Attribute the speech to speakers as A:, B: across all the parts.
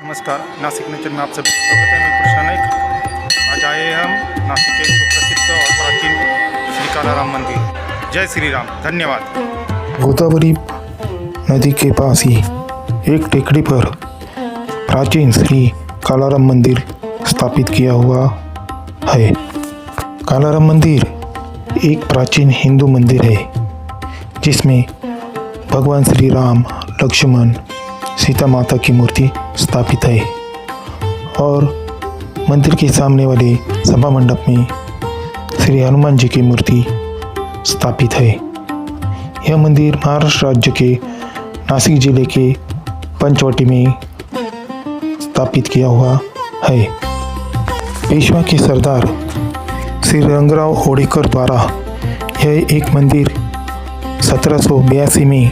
A: नमस्कार, नासिक नेचर में आप सभी का स्वागत है। मैं कृष्णा नाइक। आज आए हम नासिक के सुप्रसिद्ध और प्राचीन श्री कालाराम मंदिर। जय श्री राम। धन्यवाद।
B: गोदावरी नदी के पास ही एक टेकड़ी पर प्राचीन श्री कालाराम मंदिर स्थापित किया हुआ है। कालाराम मंदिर एक प्राचीन हिंदू मंदिर है जिसमें भगवान श्री राम, लक्ष्मण, सीता माता की मूर्ति स्थापित है और मंदिर के सामने वाले सभा मंडप में श्री हनुमान जी की मूर्ति स्थापित है। यह मंदिर महाराष्ट्र राज्य के नासिक जिले के पंचवटी में स्थापित किया हुआ है। पेशवा के सरदार श्री रंगराव ओडेकर द्वारा यह एक मंदिर 1782 में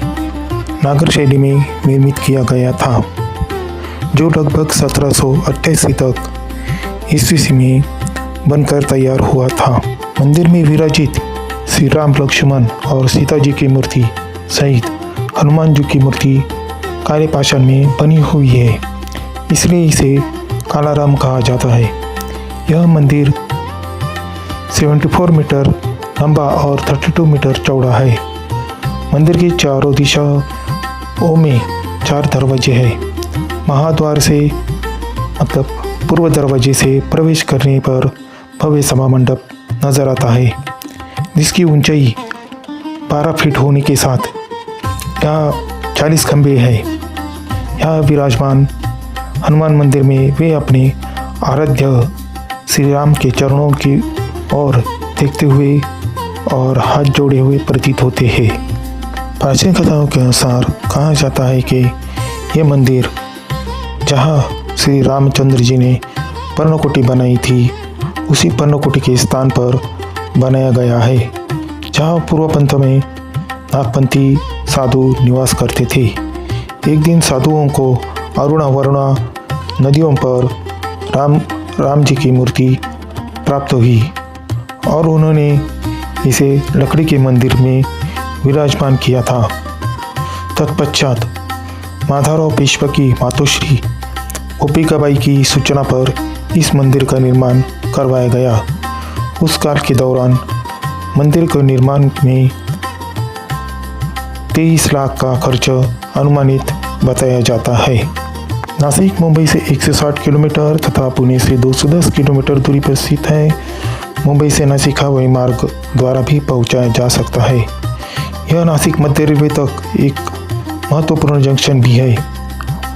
B: नागर शैली में निर्मित किया गया था, जो लगभग 1788 तक ईस्वी में बनकर तैयार हुआ था। मंदिर में विराजित श्री राम, लक्ष्मण और सीता जी की मूर्ति सहित हनुमान जी की मूर्ति काले पाषाण में बनी हुई है, इसलिए इसे कालाराम कहा जाता है। यह मंदिर 74 मीटर लंबा और 32 मीटर चौड़ा है। मंदिर की चारों दिशाओं में 4 दरवाजे हैं। महाद्वार से मतलब पूर्व दरवाजे से प्रवेश करने पर भव्य सभा मंडप नजर आता है, जिसकी ऊंचाई 12 फीट होने के साथ यहाँ 40 खंभे हैं। यहाँ विराजमान हनुमान मंदिर में वे अपने आराध्य श्री राम के चरणों की ओर देखते हुए और हाथ जोड़े हुए प्रतीत होते हैं। प्राचीन कथाओं के अनुसार कहा जाता है कि यह मंदिर जहाँ श्री रामचंद्र जी ने पर्णकुटी बनाई थी, उसी पर्णकुटी के स्थान पर बनाया गया है, जहाँ पूर्व पंथ में नागपंथी साधु निवास करते थे। एक दिन साधुओं को अरुणा वरुणा नदियों पर राम जी की मूर्ति प्राप्त हुई और उन्होंने इसे लकड़ी के मंदिर में विराजमान किया था। तत्पश्चात माधवराव पेशवा की मातोश्री गोपिकाबाई की सूचना पर इस मंदिर का निर्माण करवाया गया। उस काल के दौरान मंदिर के निर्माण में 23 लाख का खर्च अनुमानित बताया जाता है। नासिक मुंबई से 160 किलोमीटर तथा पुणे से 210 किलोमीटर दूरी पर स्थित है। मुंबई से नासिक हवाई मार्ग द्वारा भी पहुंचाया जा सकता है। यह नासिक मध्य रेलवे तक एक महत्वपूर्ण जंक्शन भी है।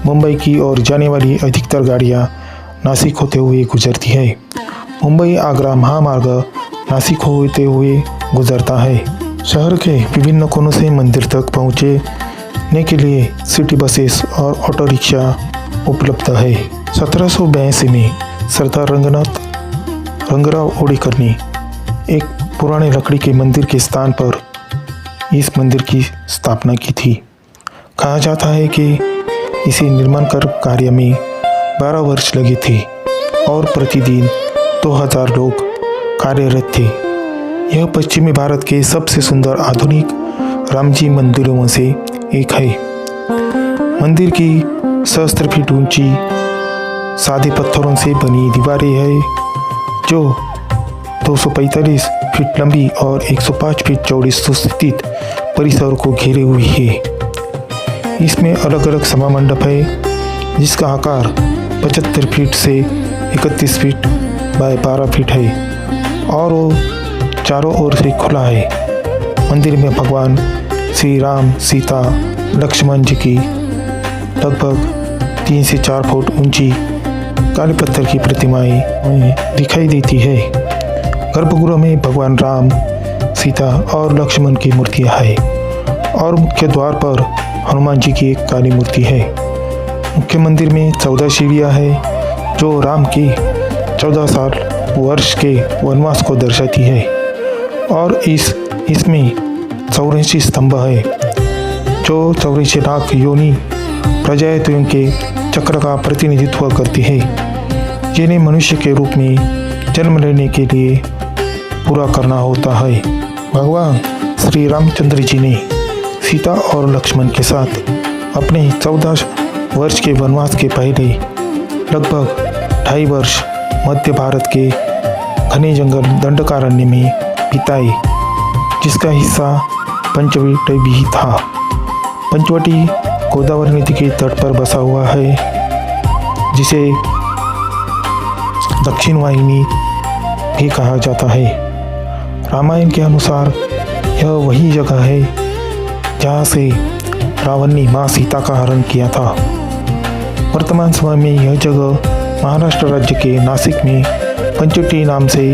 B: मुंबई की ओर जाने वाली अधिकतर गाड़ियां नासिक होते हुए गुजरती है। मुंबई आगरा महामार्ग नासिक होते हुए गुजरता है। शहर के विभिन्न कोनों से मंदिर तक पहुंचने के लिए सिटी बसेस और ऑटो रिक्शा उपलब्ध है। 1782 में सरदार रंगराव ओडेकर ने एक पुराने लकड़ी के मंदिर के स्थान पर इस मंदिर की स्थापना की थी। कहा जाता है कि इसे निर्माण कार्य में 12 वर्ष लगे थे और प्रतिदिन 2000 लोग कार्यरत थे। यह पश्चिमी भारत के सबसे सुंदर आधुनिक रामजी मंदिरों में से एक है। मंदिर की 1000 फीट ऊंची सादे पत्थरों से बनी दीवारें हैं, जो 245 फीट लंबी और 105 फीट चौड़ी सुस्थित परिसर को घेरे हुई है। इसमें अलग अलग सभा मंडप है, जिसका आकार 75 फीट से 31 फीट बाय 12 फीट है और वो चारों ओर से खुला है। मंदिर में भगवान श्री राम, सीता, लक्ष्मण जी की लगभग 3 से 4 फुट ऊंची काले पत्थर की प्रतिमाएं दिखाई देती है। गर्भगृह में भगवान राम, सीता और लक्ष्मण की मूर्तियां हैं और मुख्य द्वार पर हनुमान जी की एक काली मूर्ति है। मुख्य मंदिर में 14 सीढ़ियां हैं, जो राम के 14 वर्ष के वनवास को दर्शाती है और इसमें 84 स्तंभ है, जो 84 लाख योनि प्रजातियों के चक्र का प्रतिनिधित्व करती है, जिन्हें मनुष्य के रूप में जन्म लेने के लिए पूरा करना होता है। भगवान श्री रामचंद्र जी ने सीता और लक्ष्मण के साथ अपने 14 वर्ष के वनवास के पहले लगभग 2.5 वर्ष मध्य भारत के घने जंगल दंडकारण्य में बिताए, जिसका हिस्सा पंचवटी भी था। पंचवटी गोदावरी नदी के तट पर बसा हुआ है, जिसे दक्षिण वाहिनी भी कहा जाता है। रामायण के अनुसार यह वही जगह है जहाँ से रावण ने माँ सीता का हरण किया था। वर्तमान समय में यह जगह महाराष्ट्र राज्य के नासिक में पंचवटी नाम से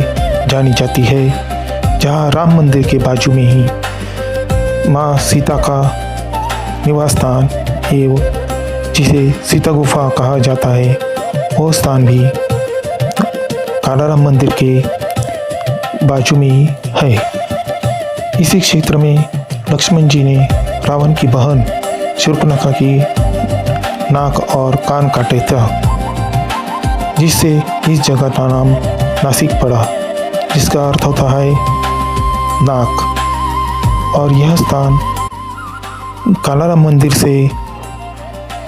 B: जानी जाती है, जहाँ राम मंदिर के बाजू में ही माँ सीता का निवास स्थान एवं जिसे सीता गुफा कहा जाता है, वो स्थान भी कालाराम मंदिर के बाजू में ही है। इसी क्षेत्र में लक्ष्मण जी ने रावण की बहन शूर्पणखा की नाक और कान काटे था, जिससे इस जगह का नाम नासिक पड़ा, जिसका अर्थ होता है नाक। और यह स्थान कालाराम मंदिर से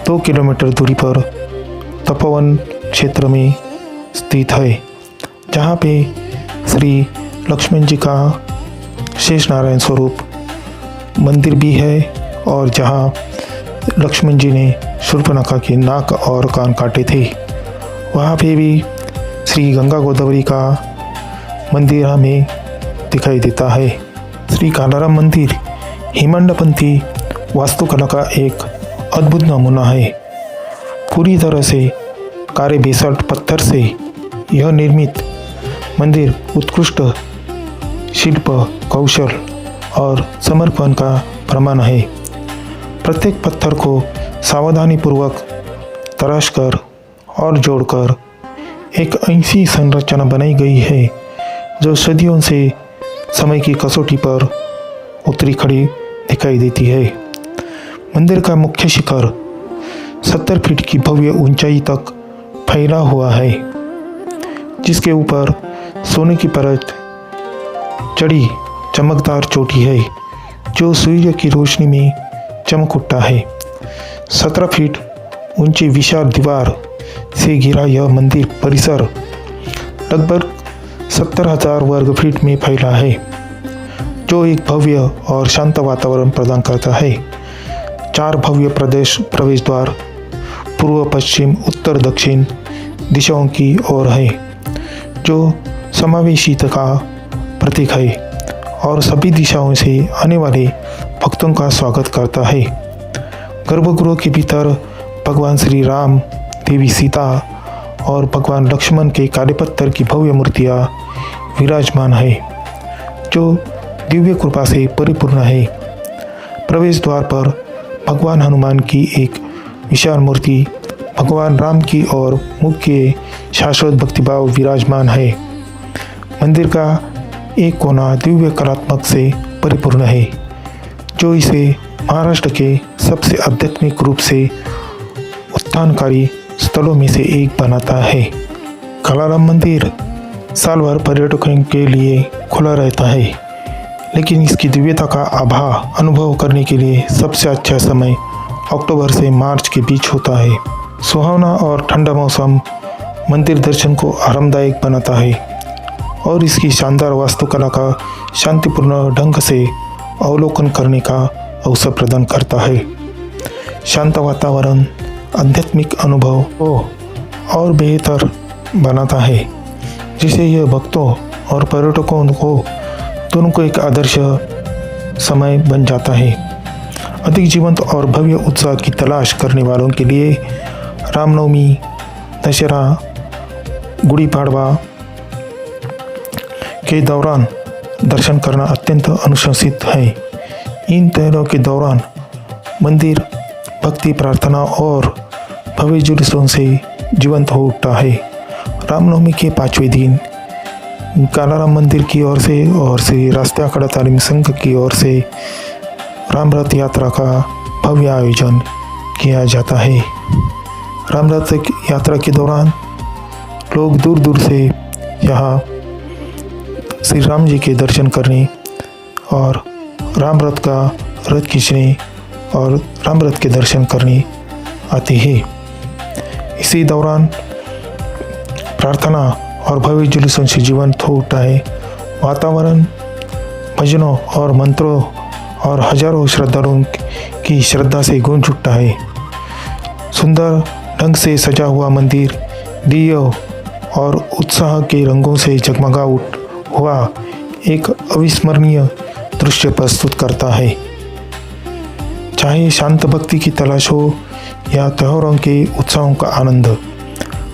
B: 2 किलोमीटर दूरी पर तपोवन क्षेत्र में स्थित है, जहाँ पे श्री लक्ष्मण जी का शेष नारायण स्वरूप मंदिर भी है, और जहाँ लक्ष्मण जी ने शूर्पणखा के नाक और कान काटे थे, वहाँ पे भी श्री गंगा गोदावरी का मंदिर हमें दिखाई देता है। श्री कालाराम मंदिर हिमंडपंथी वास्तुकला का एक अद्भुत नमूना है। पूरी तरह से कारे बेसाल्ट पत्थर से यह निर्मित मंदिर उत्कृष्ट शिल्प कौशल और समर्पण का प्रमाण है। प्रत्येक पत्थर को सावधानीपूर्वक तराशकर और जोड़कर एक ऐसी संरचना बनाई गई है जो सदियों से समय की कसौटी पर उतरी खड़ी दिखाई देती है। मंदिर का मुख्य शिखर 70 फीट की भव्य ऊंचाई तक फैला हुआ है, जिसके ऊपर सोने की परत चढ़ी चमकदार चोटी है, जो सूर्य की रोशनी में चमक उठता है। 17 फीट ऊंची विशाल दीवार से घिरा यह मंदिर परिसर लगभग 70,000 वर्ग फीट में फैला है, जो एक भव्य और शांत वातावरण प्रदान करता है। 4 भव्य प्रवेश द्वार पूर्व पश्चिम उत्तर दक्षिण दिशाओं की ओर है, जो समावेशिता का प्रतीक है और सभी दिशाओं से आने वाले भक्तों का स्वागत करता है। गर्भगृह के भीतर भगवान श्री राम, देवी सीता और भगवान लक्ष्मण के काले पत्थर की भव्य मूर्तियाँ विराजमान है, जो दिव्य कृपा से परिपूर्ण है। प्रवेश द्वार पर भगवान हनुमान की एक विशाल मूर्ति भगवान राम की ओर मुख्य शाश्वत भक्तिभाव विराजमान है। मंदिर का एक कोना दिव्य कलात्मक से परिपूर्ण है, जो इसे महाराष्ट्र के सबसे आध्यात्मिक रूप से उत्थानकारी स्थलों में से एक बनाता है। कालाराम मंदिर साल भर पर्यटकों के लिए खुला रहता है, लेकिन इसकी दिव्यता का आभा अनुभव करने के लिए सबसे अच्छा समय अक्टूबर से मार्च के बीच होता है। सुहावना और ठंडा मौसम मंदिर दर्शन को आरामदायक बनाता है और इसकी शानदार वास्तुकला का शांतिपूर्ण ढंग से अवलोकन करने का अवसर प्रदान करता है। शांत वातावरण आध्यात्मिक अनुभव को और बेहतर बनाता है, जिसे यह भक्तों और पर्यटकों को दोनों को एक आदर्श समय बन जाता है। अधिक जीवंत और भव्य उत्साह की तलाश करने वालों के लिए रामनवमी, दशहरा, गुड़ी पाड़वा के दौरान दर्शन करना अत्यंत अनुशंसित है। इन त्योहारों के दौरान मंदिर भक्ति, प्रार्थना और भव्य जुलूसों से जीवंत हो उठता है। रामनवमी के 5वें दिन कालाराम मंदिर की ओर से और श्री राष्ट्रीय अखाड़ा तालीम संघ की ओर से राम रथ यात्रा का भव्य आयोजन किया जाता है। राम रथ यात्रा के दौरान लोग दूर दूर से यहाँ श्री राम जी के दर्शन करने और राम रथ का रथ खींचने और राम रथ के दर्शन करने आते हैं। इसी दौरान प्रार्थना और भव्य जुलूसों से जीवंत हो उठा है। वातावरण भजनों और मंत्रों और हजारों श्रद्धालुओं की श्रद्धा से गूंज उठता है। सुंदर ढंग से सजा हुआ मंदिर दियों और उत्साह के रंगों से जगमगा हुआ एक अविस्मरणीय दृश्य प्रस्तुत करता है। चाहे शांत भक्ति की तलाश हो या त्योहारों के उत्सवों का आनंद,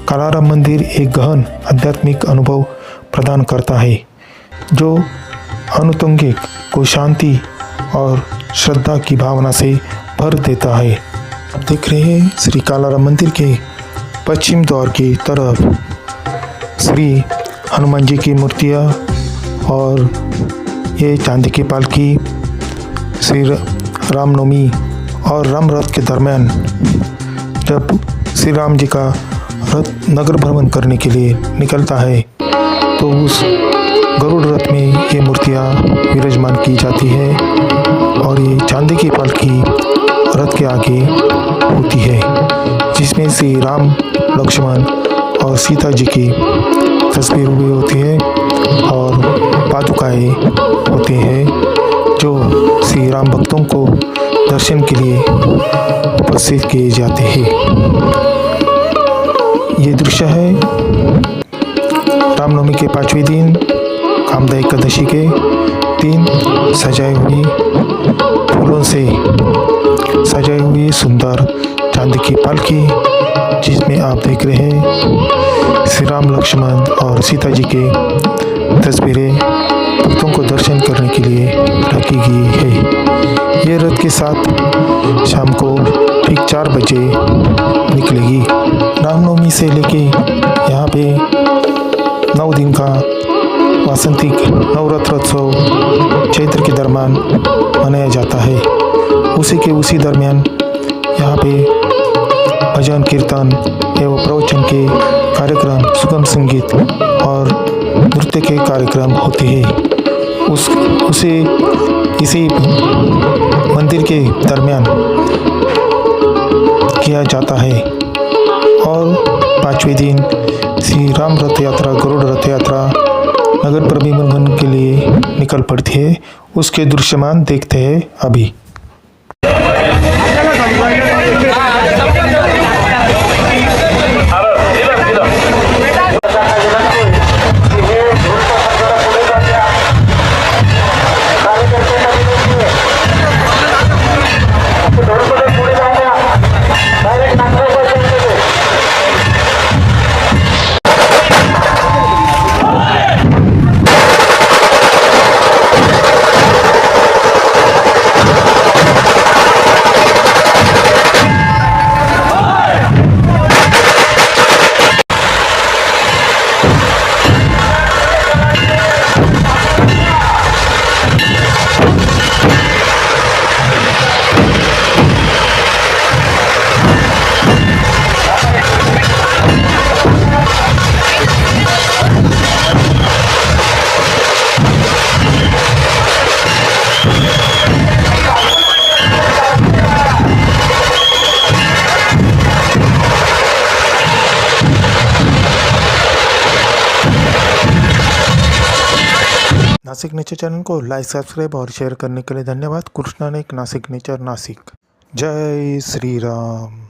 B: कालाराम मंदिर एक गहन आध्यात्मिक अनुभव प्रदान करता है जो अनुतंगिक को शांति और श्रद्धा की भावना से भर देता है। आप देख रहे हैं श्री कालाराम मंदिर के पश्चिम द्वार की तरफ श्री हनुमान जी की मूर्तियाँ और ये चांदी की पालकी श्री रामनवमी और राम रथ के दरमियान जब श्री राम जी का रथ नगर भ्रमण करने के लिए निकलता है तो उस गरुड़ रथ में ये मूर्तियाँ विराजमान की जाती है और ये चांदी की पालकी रथ के आगे होती है जिसमें श्री राम, लक्ष्मण और सीता जी की तस्वीर हुई होती है और पादुकाएँ होती हैं जो श्री राम भक्तों को दर्शन के लिए उपस्थित किए जाते हैं। ये दृश्य है रामनवमी के 5वें दिन कामदा एकादशी के दिन सजाई हुई फूलों से सजाई हुई सुंदर चांदी की पालकी जिसमें आप देख रहे हैं श्री राम, लक्ष्मण और सीता जी के तस्वीरें भक्तों को दर्शन करने के लिए रखी गई है। ये रथ के साथ शाम को ठीक 4 बजे निकलेगी। रामनवमी से लेके यहाँ पे 9 दिन का वासंतिक नवरात्रोत्सव चैत्र के दरमियान मनाया जाता है। उसी दरमियान यहाँ पे भजन, कीर्तन एवं प्रवचन के कार्यक्रम, सुगम संगीत और नृत्य के कार्यक्रम होते हैं। इसी मंदिर के दरमियान किया जाता है और 5वें दिन श्री राम रथ यात्रा, गरुड़ रथ यात्रा नगर परिभ्रमण के लिए निकल पड़ती है। उसके दृश्यमान देखते हैं अभी। नासिक नेचर चैनल को लाइक, सब्सक्राइब और शेयर करने के लिए धन्यवाद। कृष्णा नाइक, नासिक नेचर, नासिक। जय श्री राम।